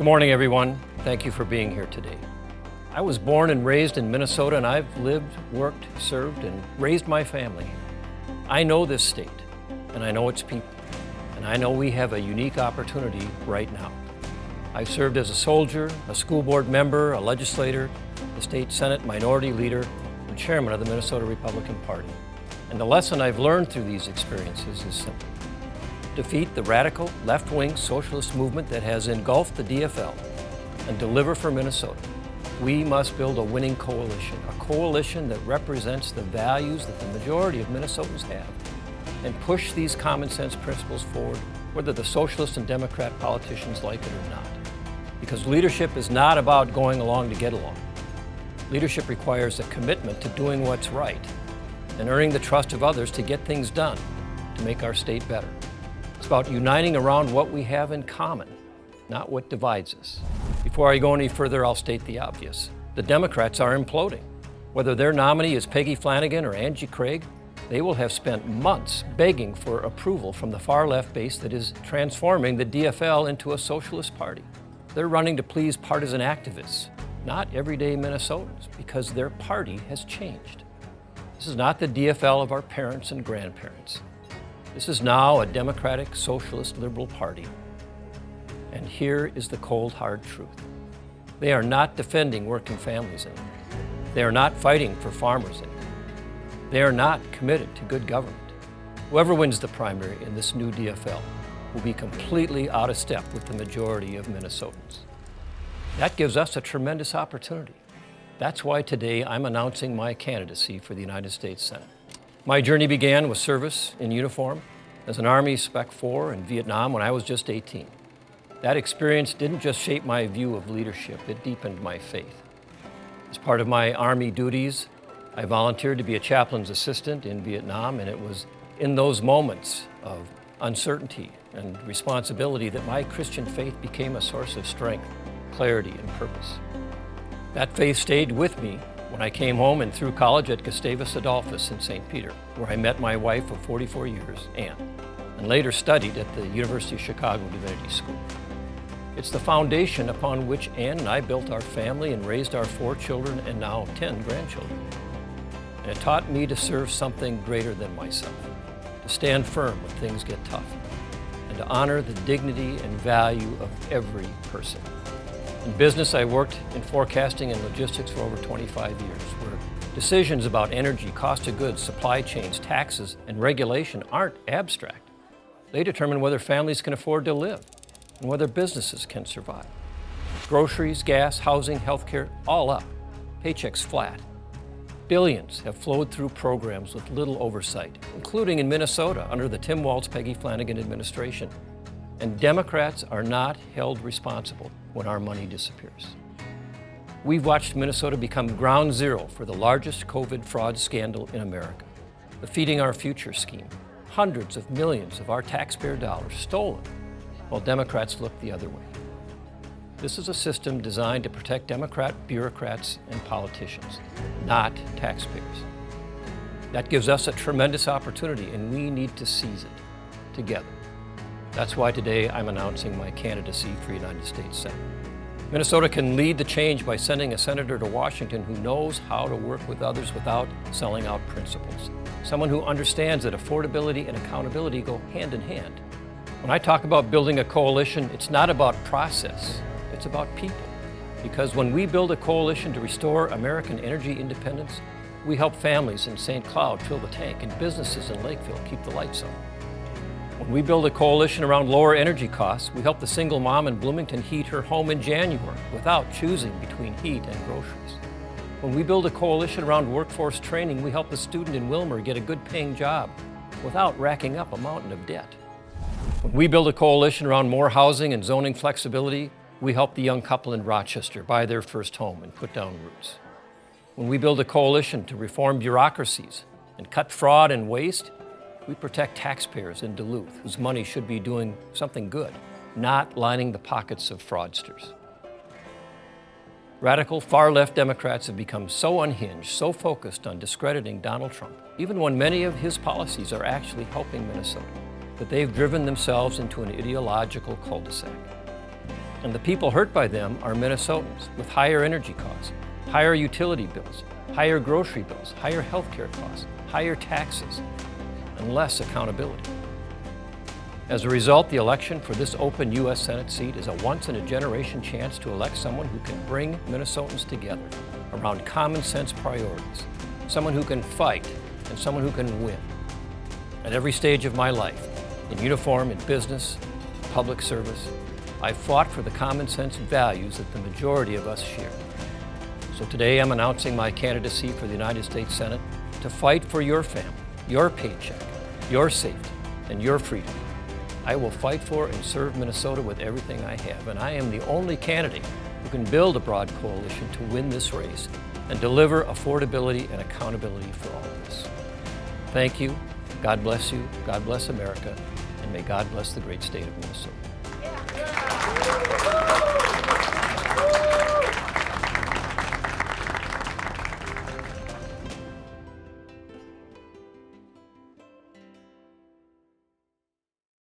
Good morning, everyone. Thank you for being here today. I was born and raised in Minnesota, and I've lived, worked, served, and raised my family. I know this state, and I know its people, and I know we have a unique opportunity right now. I've served as a soldier, a school board member, a legislator, the state Senate minority leader, and chairman of the Minnesota Republican Party. And the lesson I've learned through these experiences is simple. Defeat the radical left-wing socialist movement that has engulfed the DFL and deliver for Minnesota. We must build a winning coalition, a coalition that represents the values that the majority of Minnesotans have, and push these common sense principles forward, whether the socialist and Democrat politicians like it or not. Because leadership is not about going along to get along. Leadership requires a commitment to doing what's right and earning the trust of others to get things done to make our state better. It's about uniting around what we have in common, not what divides us. Before I go any further, I'll state the obvious. The Democrats are imploding. Whether their nominee is Peggy Flanagan or Angie Craig, they will have spent months begging for approval from the far left base that is transforming the DFL into a socialist party. They're running to please partisan activists, not everyday Minnesotans, because their party has changed. This is not the DFL of our parents and grandparents. This is now a democratic, socialist, liberal party. And here is the cold, hard truth. They are not defending working families anymore. They are not fighting for farmers anymore. They are not committed to good government. Whoever wins the primary in this new DFL will be completely out of step with the majority of Minnesotans. That gives us a tremendous opportunity. That's why today I'm announcing my candidacy for the United States Senate. My journey began with service in uniform as an Army Spec 4 in Vietnam when I was just 18. That experience didn't just shape my view of leadership, it deepened my faith. As part of my Army duties, I volunteered to be a chaplain's assistant in Vietnam, and it was in those moments of uncertainty and responsibility that my Christian faith became a source of strength, clarity, and purpose. That faith stayed with me when I came home and through college at Gustavus Adolphus in St. Peter, where I met my wife of 44 years, Ann, and later studied at the University of Chicago Divinity School. It's the foundation upon which Ann and I built our family and raised our 4 children and now 10 grandchildren. And it taught me to serve something greater than myself, to stand firm when things get tough, and to honor the dignity and value of every person. In business, I worked in forecasting and logistics for over 25 years, where decisions about energy, cost of goods, supply chains, taxes, and regulation aren't abstract. They determine whether families can afford to live and whether businesses can survive. Groceries, gas, housing, healthcare, all up, paychecks flat. Billions have flowed through programs with little oversight, including in Minnesota under the Tim Walz, Peggy Flanagan administration. And Democrats are not held responsible when our money disappears. We've watched Minnesota become ground zero for the largest COVID fraud scandal in America, the Feeding Our Future scheme. Hundreds of millions of our taxpayer dollars stolen while Democrats look the other way. This is a system designed to protect Democrat bureaucrats and politicians, not taxpayers. That gives us a tremendous opportunity, and we need to seize it together. That's why today I'm announcing my candidacy for United States Senate. Minnesota can lead the change by sending a senator to Washington who knows how to work with others without selling out principles. Someone who understands that affordability and accountability go hand in hand. When I talk about building a coalition, it's not about process, it's about people. Because when we build a coalition to restore American energy independence, we help families in St. Cloud fill the tank and businesses in Lakeville keep the lights on. When we build a coalition around lower energy costs, we help the single mom in Bloomington heat her home in January without choosing between heat and groceries. When we build a coalition around workforce training, we help the student in Wilmer get a good paying job without racking up a mountain of debt. When we build a coalition around more housing and zoning flexibility, we help the young couple in Rochester buy their first home and put down roots. When we build a coalition to reform bureaucracies and cut fraud and waste, we protect taxpayers in Duluth whose money should be doing something good, not lining the pockets of fraudsters. Radical far-left Democrats have become so unhinged, so focused on discrediting Donald Trump, even when many of his policies are actually helping Minnesota, that they've driven themselves into an ideological cul-de-sac. And the people hurt by them are Minnesotans with higher energy costs, higher utility bills, higher grocery bills, higher healthcare costs, higher taxes, and less accountability. As a result, the election for this open U.S. Senate seat is a once-in-a-generation chance to elect someone who can bring Minnesotans together around common sense priorities, someone who can fight and someone who can win. At every stage of my life, in uniform, in business, public service, I fought for the common sense values that the majority of us share. So today I'm announcing my candidacy for the United States Senate to fight for your family, your paycheck, your safety, and your freedom. I will fight for and serve Minnesota with everything I have, and I am the only candidate who can build a broad coalition to win this race and deliver affordability and accountability for all of us. Thank you. God bless you. God bless America. And may God bless the great state of Minnesota.